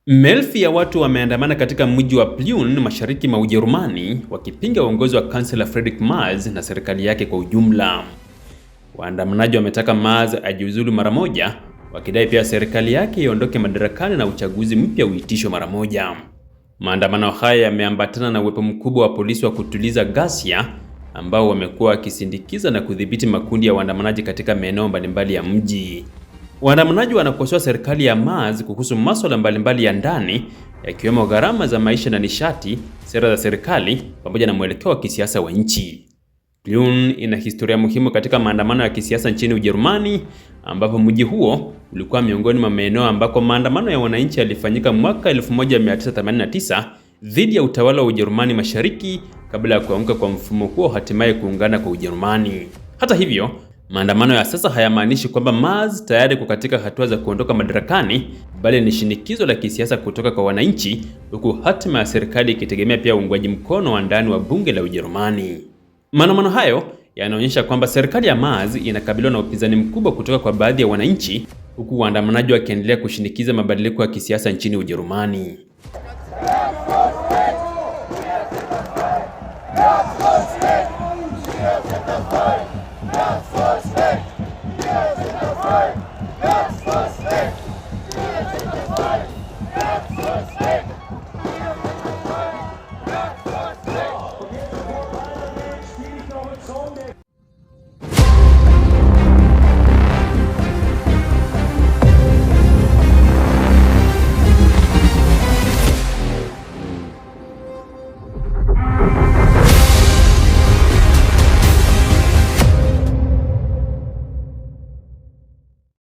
Maelfu ya watu wameandamana katika mji wa Plön mashariki mwa Ujerumani wakipinga uongozi wa kansela Friedrich Merz na serikali yake kwa ujumla. Waandamanaji wametaka Merz ajiuzulu mara moja, wakidai pia serikali yake iondoke madarakani na uchaguzi mpya uitishwe mara moja. Maandamano haya yameambatana na uwepo mkubwa wa polisi wa kutuliza ghasia ambao wamekuwa wakisindikiza na kudhibiti makundi ya waandamanaji katika maeneo mbalimbali ya mji. Waandamanaji wanakosoa serikali ya Merz kuhusu masuala mbalimbali ya ndani yakiwemo gharama za maisha na nishati, sera za serikali pamoja na mwelekeo wa kisiasa wa nchi. Plön ina historia muhimu katika maandamano ya kisiasa nchini Ujerumani, ambapo mji huo ulikuwa miongoni mwa maeneo ambako maandamano ya wananchi yalifanyika mwaka 1989 dhidi ya utawala wa Ujerumani Mashariki kabla ya kuanguka kwa mfumo huo hatimaye kuungana kwa Ujerumani. Hata hivyo, maandamano ya sasa hayamaanishi kwamba Merz tayari katika hatua za kuondoka madarakani, bali ni shinikizo la kisiasa kutoka kwa wananchi, huku hatima ya serikali ikitegemea pia uungwaji mkono wa ndani wa bunge la Ujerumani. Maandamano hayo yanaonyesha kwamba serikali ya Merz inakabiliwa na upinzani mkubwa kutoka kwa baadhi ya wananchi, huku waandamanaji wakiendelea kushinikiza mabadiliko ya kisiasa nchini Ujerumani.